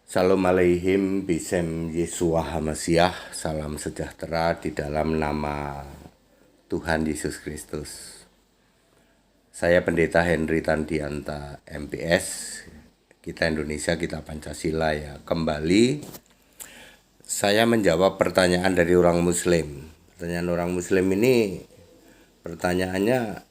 Salam aleihim bisem Yesua Hamasiah. Salam sejahtera di dalam nama Tuhan Yesus Kristus. Saya Pendeta Henry Tandianta MPS. Kita Indonesia, kita Pancasila ya. Kembali saya menjawab pertanyaan dari orang Muslim. Pertanyaan orang Muslim ini pertanyaannya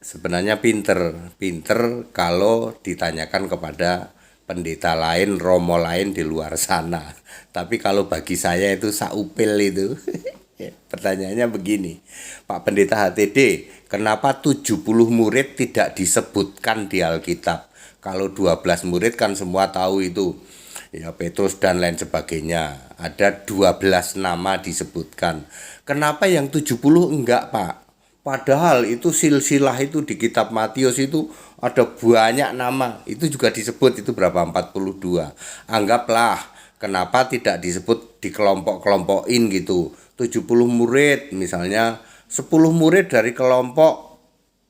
sebenarnya pinter kalau ditanyakan kepada pendeta lain, romo lain di luar sana. Tapi kalau bagi saya itu saupil itu. Pertanyaannya begini, Pak Pendeta HTD, kenapa 70 murid tidak disebutkan di Alkitab? Kalau 12 murid kan semua tahu itu, ya Petrus dan lain sebagainya. Ada 12 nama disebutkan. Kenapa yang 70 enggak, Pak? Padahal itu silsilah itu di kitab Matius itu ada banyak nama. Itu juga disebut, itu berapa? 42. Anggaplah kenapa tidak disebut di kelompok-kelompokin gitu. 70 murid misalnya, 10 murid dari kelompok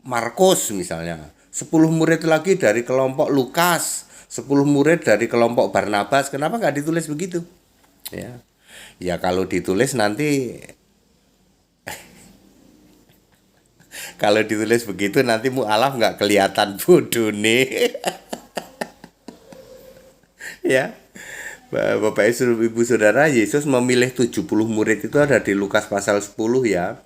Markus misalnya. 10 murid lagi dari kelompok Lukas. 10 murid dari kelompok Barnabas. Kenapa nggak ditulis begitu? Ya. Ya kalau ditulis nanti begitu nanti mu'alaf nggak kelihatan bodoh nih. Ya, Bapak Ibu Saudara, Yesus memilih 70 murid itu ada di Lukas pasal 10 ya.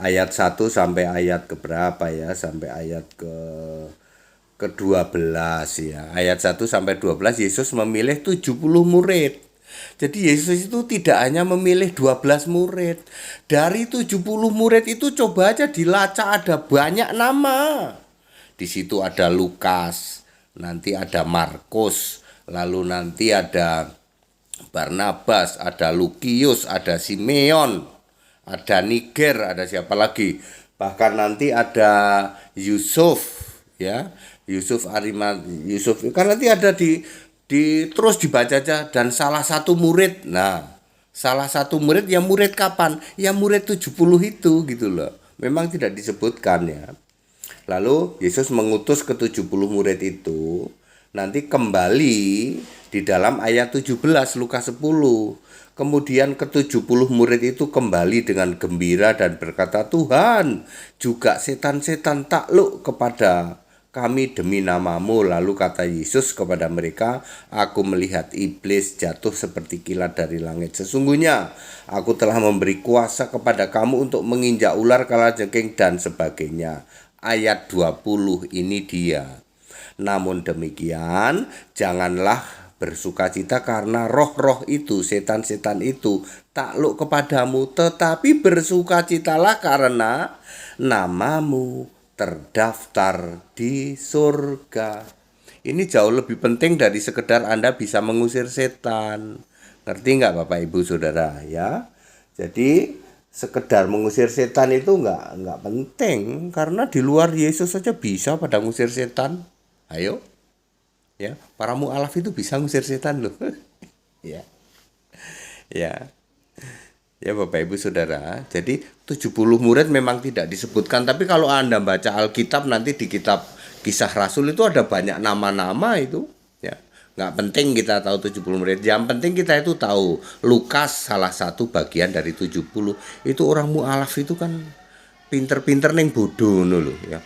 Ayat 1 sampai ayat ke berapa ya? Sampai ayat ke-12 ya. Ayat 1 sampai 12 Yesus memilih 70 murid. Jadi Yesus itu tidak hanya memilih 12 murid. Dari 70 murid itu coba aja dilacak ada banyak nama. Di situ ada Lukas, nanti ada Markus, lalu nanti ada Barnabas, ada Lukius, ada Simeon, ada Niger, ada siapa lagi? Bahkan nanti ada Yusuf, ya. Yusuf kan nanti ada di terus dibaca aja, dan salah satu murid. Nah, salah satu murid, ya murid kapan? Ya murid 70 itu gitu loh. Memang tidak disebutkan ya. Lalu Yesus mengutus ke 70 murid itu nanti kembali di dalam ayat 17 Lukas 10. Kemudian ke-70 murid itu kembali dengan gembira dan berkata, "Tuhan, juga setan-setan takluk kepada kami demi namamu." Lalu kata Yesus kepada mereka, "Aku melihat iblis jatuh seperti kilat dari langit. Sesungguhnya aku telah memberi kuasa kepada kamu untuk menginjak ular, kalajengking dan sebagainya." Ayat 20 ini dia. Namun demikian, janganlah bersukacita karena roh-roh itu, setan-setan itu takluk kepadamu, tetapi bersukacitalah karena namamu terdaftar di surga. Ini jauh lebih penting dari sekedar Anda bisa mengusir setan. Ngerti nggak Bapak Ibu Saudara ya? Jadi sekedar mengusir setan itu nggak penting, karena di luar Yesus saja bisa pada ngusir setan. Ayo, ya, para mu'alaf itu bisa ngusir setan loh. Ya, ya. Ya Bapak Ibu Saudara, jadi 70 murid memang tidak disebutkan. Tapi kalau Anda baca Alkitab nanti di kitab Kisah Rasul itu ada banyak nama-nama itu ya. Nggak penting kita tahu 70 murid. Yang penting kita itu tahu Lukas salah satu bagian dari 70. Itu orang mu'alaf itu kan pinter-pinter neng bodoh loh ya.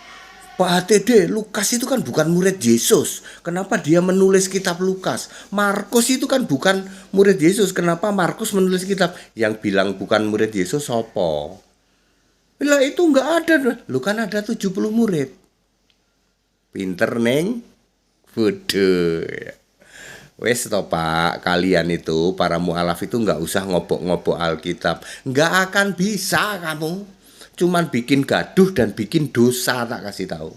Pak HTD, Lukas itu kan bukan murid Yesus. Kenapa dia menulis kitab Lukas? Markus itu kan bukan murid Yesus. Kenapa Markus menulis kitab? Yang bilang bukan murid Yesus sopo? Bila itu enggak ada. Lu kan ada 70 murid. Pinter neng bodoh. Wes toh Pak, kalian itu para mu'alaf itu enggak usah ngobok-ngobok Alkitab. Enggak akan bisa kamu. Cuman bikin gaduh dan bikin dosa, tak kasih tahu.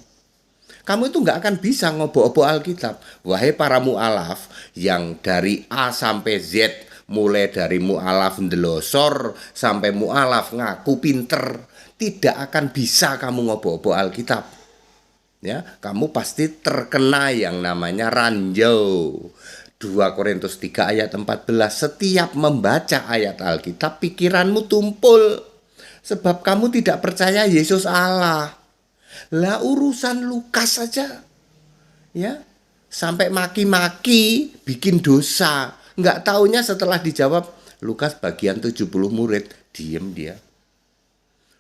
Kamu itu nggak akan bisa ngobok-obok Alkitab. Wahai para mu'alaf yang dari A sampai Z, mulai dari mu'alaf ndelosor sampai mu'alaf ngaku pinter, tidak akan bisa kamu ngobok-obok Alkitab. Ya, kamu pasti terkena yang namanya ranjau. 2 Korintus 3 ayat 14. Setiap membaca ayat Alkitab, pikiranmu tumpul. Sebab kamu tidak percaya Yesus Allah. Lah urusan Lukas saja. Ya. sampai maki-maki, bikin dosa. Nggak taunya setelah dijawab, Lukas bagian 70 murid, diem dia.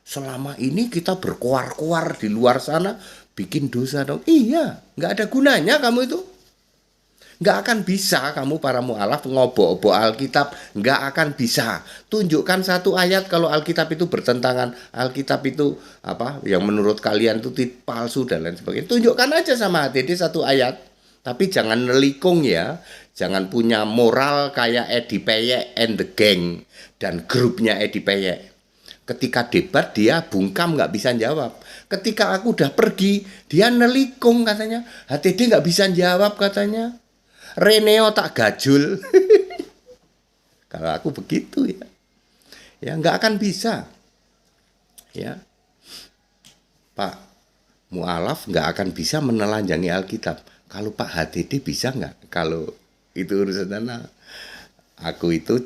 Selama ini kita berkuar-kuar di luar sana, bikin dosa dong. Iya, nggak ada gunanya kamu itu. Nggak akan bisa kamu para mu'alaf ngobok-obok Alkitab. Nggak akan bisa. Tunjukkan satu ayat kalau Alkitab itu bertentangan. Alkitab itu apa yang menurut kalian itu palsu dan lain sebagainya. Tunjukkan aja sama HTD satu ayat. Tapi jangan nelikung ya. Jangan punya moral kayak Edi Peyek and the Gang. Dan grupnya Edi Peyek. Ketika debat dia bungkam nggak bisa jawab. Ketika aku udah pergi dia nelikung katanya. HTD nggak bisa jawab katanya. Reneo tak gajul. Kalau aku begitu ya. Ya nggak akan bisa. Ya. Pak mu'alaf nggak akan bisa menelanjangi Alkitab. Kalau Pak HTD bisa nggak? Kalau itu urusan anak. Aku itu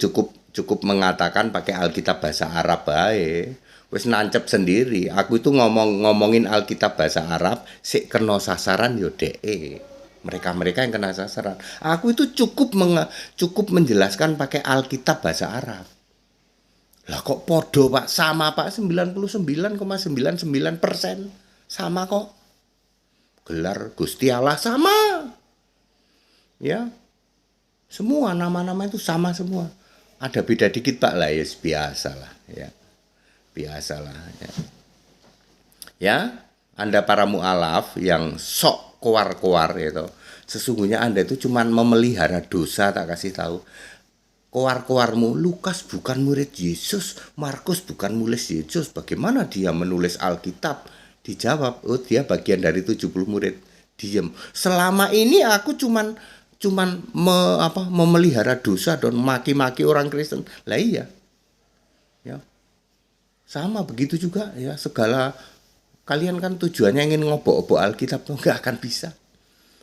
cukup mengatakan pakai Alkitab bahasa Arab bae. Wis nancep sendiri. Aku itu ngomongin Alkitab bahasa Arab sik kena sasaran yo dee. Mereka yang kena sasaran. Aku itu cukup menjelaskan pakai Alkitab bahasa Arab. Lah kok podo Pak? Sama Pak, 99,99% sama kok. Gelar Gusti Allah sama. Ya. Semua nama-nama itu sama semua. Ada beda dikit Pak lah, ya biasalah ya. Biasalah ya. Ya, Anda para mu'alaf yang sok koar-koar gitu. Sesungguhnya Anda itu cuma memelihara dosa, tak kasih tahu. Koar-koarmu, Lukas bukan murid Yesus, Markus bukan murid Yesus. Bagaimana dia menulis Alkitab? Dijawab, oh dia bagian dari 70 murid. Diem. Selama ini aku cuman memelihara dosa dan maki-maki orang Kristen. Lah iya. Ya. Sama begitu juga ya, segala kalian kan tujuannya ingin ngobok-obok Alkitab, nggak akan bisa.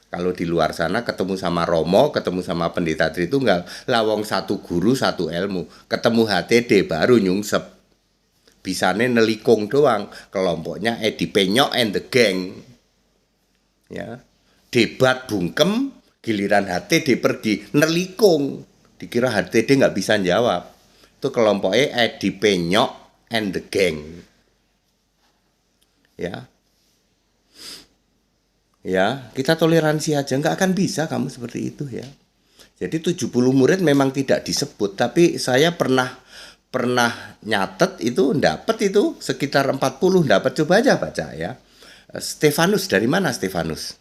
Kalau di luar sana ketemu sama Romo, ketemu sama pendeta Tritunggal, lawong satu guru satu ilmu, ketemu HTD baru nyungsep. Bisane nelikung doang, kelompoknya Edi Penyok and the Gang. Ya. Debat bungkem, giliran HTD pergi nelikung, dikira HTD nggak bisa jawab. Itu kelompoknya Edi Penyok and the Gang. Ya, kita toleransi aja, nggak akan bisa kamu seperti itu ya. Jadi 70 murid memang tidak disebut, tapi saya pernah nyatet itu, dapat itu sekitar 40, dapat, coba aja baca ya. Stefanus, dari mana Stefanus?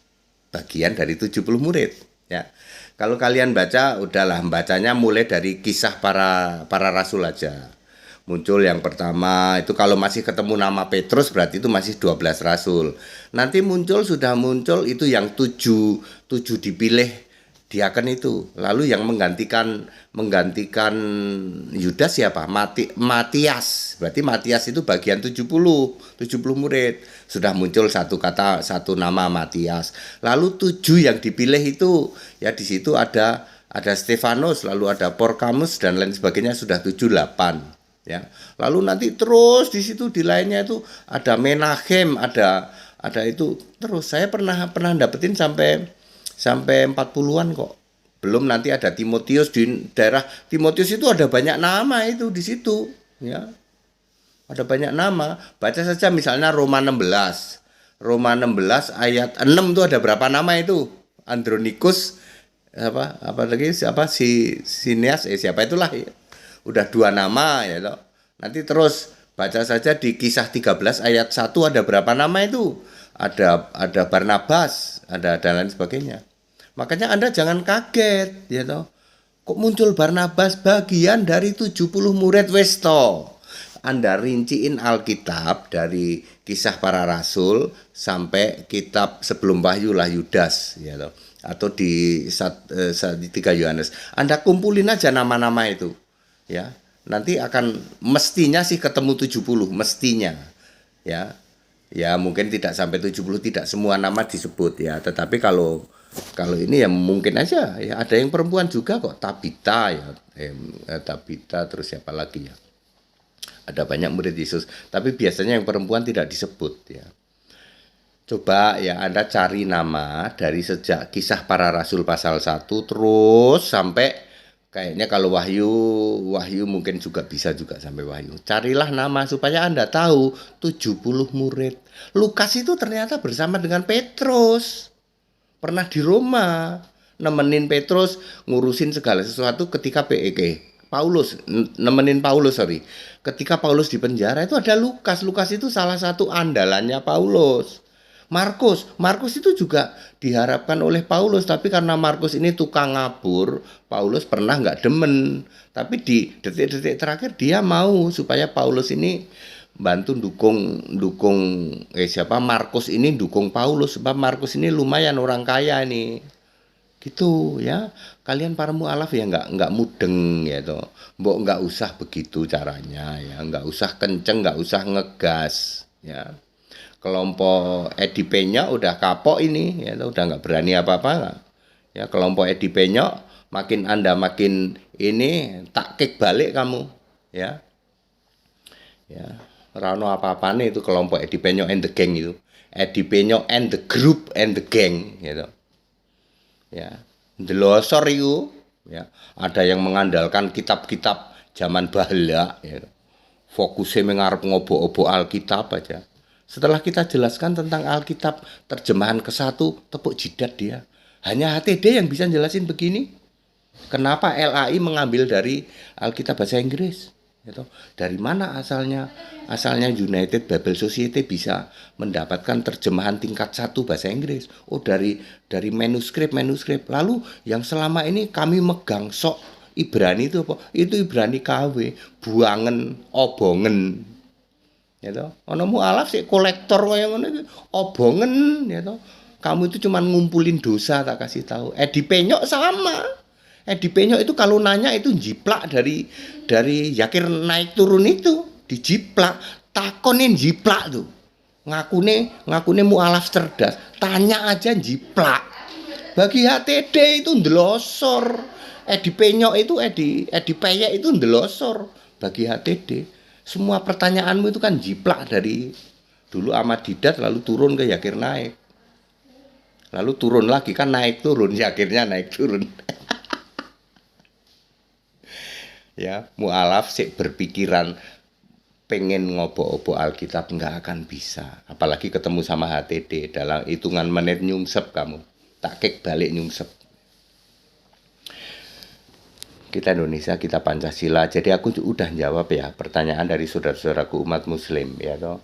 Bagian dari 70 murid ya. Kalau kalian baca, udahlah bacanya mulai dari kisah para rasul aja. Muncul yang pertama itu kalau masih ketemu nama Petrus berarti itu masih 12 rasul. Nanti sudah muncul itu yang 7 dipilih diaken itu. Lalu yang menggantikan Yudas siapa? Matias. Berarti Matias itu bagian 70 murid. Sudah muncul satu nama Matias. Lalu 7 yang dipilih itu ya di situ ada Stefanus, lalu ada Porkamus dan lain sebagainya, sudah 7-8. Ya, lalu nanti terus di situ di lainnya itu ada Menachem, ada itu terus. Saya pernah dapetin sampai 40-an kok. Belum nanti ada Timotius, di daerah Timotius itu ada banyak nama itu di situ ya. Ada banyak nama. Baca saja misalnya Roma 16 ayat 6 itu ada berapa nama itu? Andronikus apa lagi siapa Sineas siapa itulah ya. Udah 2 nama ya toh. Nanti terus baca saja di Kisah 13 ayat 1 ada berapa nama itu? Ada Barnabas, ada dan lain sebagainya. Makanya Anda jangan kaget ya toh. Kok muncul Barnabas bagian dari 70 murid Westo? Anda rinciin Alkitab dari Kisah Para Rasul sampai kitab sebelum Wahyu lah Yudas ya toh. Atau di 3 Yohanes. Anda kumpulin aja nama-nama itu. Ya, nanti akan mestinya sih ketemu 70, mestinya. Ya. Ya, mungkin tidak sampai 70, tidak semua nama disebut ya, tetapi kalau ini ya mungkin aja ya, ada yang perempuan juga kok, Tabita ya. Tabita terus siapa lagi ya? Ada banyak murid Yesus, tapi biasanya yang perempuan tidak disebut ya. Coba ya Anda cari nama dari sejak Kisah Para Rasul pasal 1 terus sampai kayaknya kalau Wahyu mungkin juga bisa juga sampai Wahyu. Carilah nama supaya Anda tahu 70 murid. Lukas itu ternyata bersama dengan Petrus. Pernah di Roma, nemenin Petrus ngurusin segala sesuatu ketika Paulus nemenin Paulus, ketika Paulus di penjara itu ada Lukas. Lukas itu salah satu andalannya Paulus. Markus itu juga diharapkan oleh Paulus, tapi karena Markus ini tukang ngabur, Paulus pernah nggak demen. Tapi di detik-detik terakhir dia mau supaya Paulus ini bantu dukung Markus ini dukung Paulus, sebab Markus ini lumayan orang kaya nih. Gitu ya, kalian para mualaf ya nggak mudeng ya toh, mbok nggak usah begitu caranya ya, nggak usah kenceng, nggak usah ngegas ya. Kelompok Edi Penyok udah kapok ini ya, udah nggak berani apa-apa ya. Kelompok Edi Penyok makin Anda makin ini tak kick balik kamu ya rano apa-apa nih itu kelompok Edi Penyok and the gang itu, Edi Penyok and the group and the gang gitu ya. Delosor itu ya, ada yang mengandalkan kitab-kitab zaman bahala ya, fokusnya mengarep ngobok-obok Alkitab aja. Setelah kita jelaskan tentang Alkitab terjemahan ke-1, tepuk jidat dia. Hanya HTD yang bisa jelasin begini. Kenapa LAI mengambil dari Alkitab bahasa Inggris? Gitu. Dari mana asalnya? Asalnya United Bible Society bisa mendapatkan terjemahan tingkat 1 bahasa Inggris. Oh, dari manuskrip. Lalu yang selama ini kami megang sok Ibrani itu apa? Itu Ibrani KW, buangen, obongen. Ya toh, ono mualaf sih kolektor kaya ngono iki, obongen ya toh. Kamu itu cuma ngumpulin dosa, tak kasih tahu. Edi Penyok sama. Edi Penyok itu kalau nanya itu jiplak dari Yakir naik turun itu, dijiplak, takonin jiplak tuh. Ngakune mualaf cerdas, tanya aja jiplak. Bagi HTD itu ndelosor. Edi Penyok itu Edi Peyek itu ndelosor bagi HTD. Semua pertanyaanmu itu kan jiplak dari dulu Ahmad Didat lalu turun ke Yakir naik. Lalu turun lagi kan naik turun, Yakirnya naik turun. Ya, mualaf sih berpikiran pengen ngobok-obok Alkitab nggak akan bisa. Apalagi ketemu sama HTD dalam hitungan menit nyungsep kamu. Tak kek balik nyungsep. Kita Indonesia, kita Pancasila. Jadi aku udah jawab ya pertanyaan dari saudara-saudaraku umat muslim ya toh.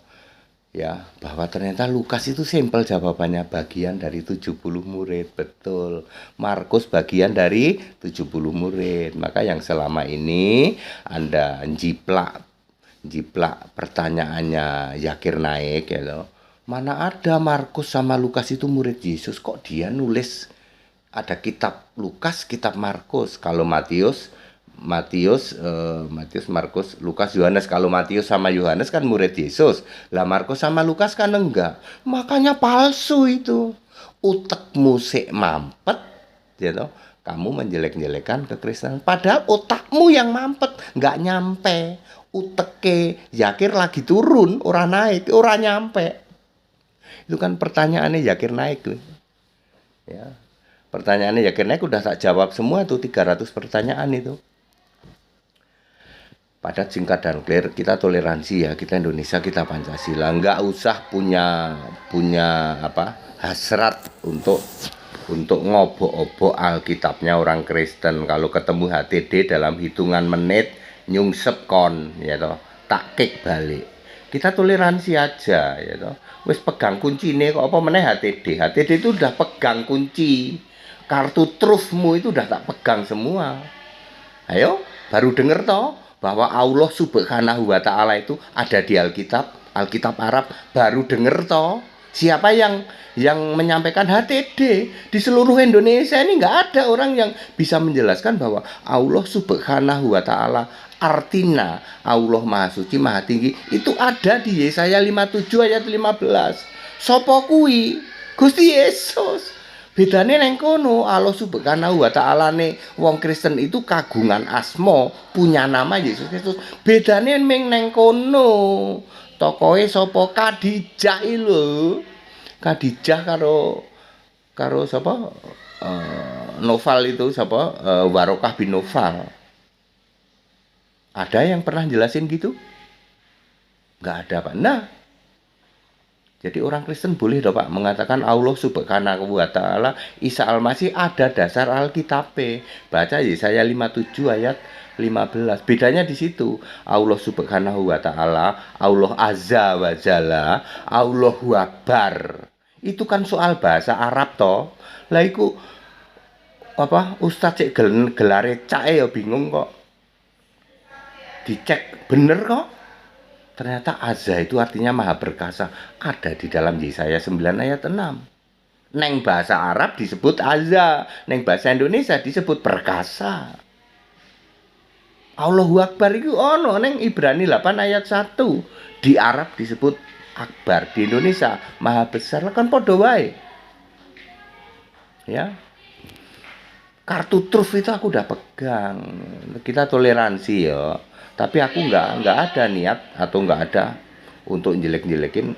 Ya, bahwa ternyata Lukas itu simpel jawabannya, bagian dari 70 murid. Betul. Markus bagian dari 70 murid. Maka yang selama ini Anda jiplak pertanyaannya Yakir naik ya toh. Mana ada Markus sama Lukas itu murid Yesus, kok dia nulis ada kitab Lukas, kitab Markus. Kalau Matius, Markus, Lukas, Yohanes. Kalau Matius sama Yohanes kan murid Yesus. Lah Markus sama Lukas kan enggak. Makanya palsu itu. Utekmu sik mampet, ya toh. Kamu menjelek-jelekan kekristenan. Padahal otakmu yang mampet, enggak nyampe. Uteke Yakir lagi turun, ora naik, ora nyampe. Itu kan pertanyaannya Yakir naik tuh. Ya. Pertanyaannya Yakir naik udah tak jawab semua tuh 300 pertanyaan itu. Padat, singkat dan clear. Kita toleransi ya, kita Indonesia, kita Pancasila. Nggak usah punya hasrat untuk ngobok-obok Alkitabnya orang Kristen. Kalau ketemu HTD dalam hitungan menit nyungsep kon ya toh, tak kick balik. Kita toleransi aja ya toh. Wis pegang kuncine kok apa meneh HTD. HTD itu udah pegang kunci. Kartu trufmu itu udah tak pegang semua. Ayo, baru denger toh bahwa Allah Subhanahu wa Ta'ala itu ada di Alkitab Arab. Baru denger toh. Siapa yang menyampaikan HTD di seluruh Indonesia ini nggak ada orang yang bisa menjelaskan bahwa Allah Subhanahu wa Ta'ala, artinya Allah Maha Suci, Maha Tinggi, itu ada di Yesaya 57 ayat 15. Sopo kuwi? Gusti Yesus. Bedane neng kono, Allah Subhanahu wa Ta'ala ne wong Kristen itu kagungan asma, punya nama Yesus Kristus. Bedane neng kono. Tokoe sapa? Kadijah lho. Khadijah karo karo sapa Noval itu sapa Warokah bin Noval. Ada yang pernah jelasin gitu? Nggak ada, Pak. Nah, jadi orang Kristen boleh dong Pak mengatakan Allah Subhanahu wa taala Isa Al-Masih ada dasar Alkitab. Baca Yesaya 57 ayat 15. Bedanya di situ. Allah Subhanahu wa taala, Allah Azza wa Jalla, Allahu Akbar. Itu kan soal bahasa Arab toh. Lah iku apa Ustaz cek gelare cae ya bingung kok. Dicek bener kok. Ternyata Azza itu artinya maha perkasa. Ada di dalam Yesaya 9 ayat 6. Neng bahasa Arab disebut Azza. Neng bahasa Indonesia disebut perkasa. Allahu Akbar itu ono neng Ibrani 8 ayat 1. Di Arab disebut Akbar. Di Indonesia maha besar. Kan podo wae. Ya. Kartu truf itu aku udah pegang. Kita toleransi ya. Tapi aku nggak ada niat atau nggak ada untuk jelek-jelekin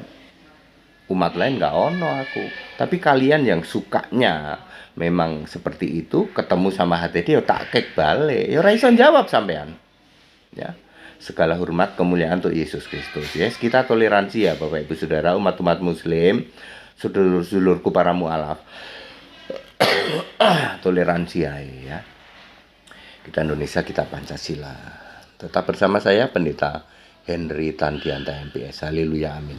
umat lain, nggak ono aku. Tapi kalian yang sukanya memang seperti itu, ketemu sama HTD ya tak kek balik. Ya ora iso jawab sampean. Ya. Segala hormat kemuliaan untuk Yesus Kristus. Yes, kita toleransi ya Bapak Ibu Saudara, umat-umat muslim, sedulur-sedulurku para mualaf. Toleransi ya. Kita Indonesia, kita Pancasila. Tetap bersama saya Pendeta Henry Tandianta MPS. Haleluya, amin.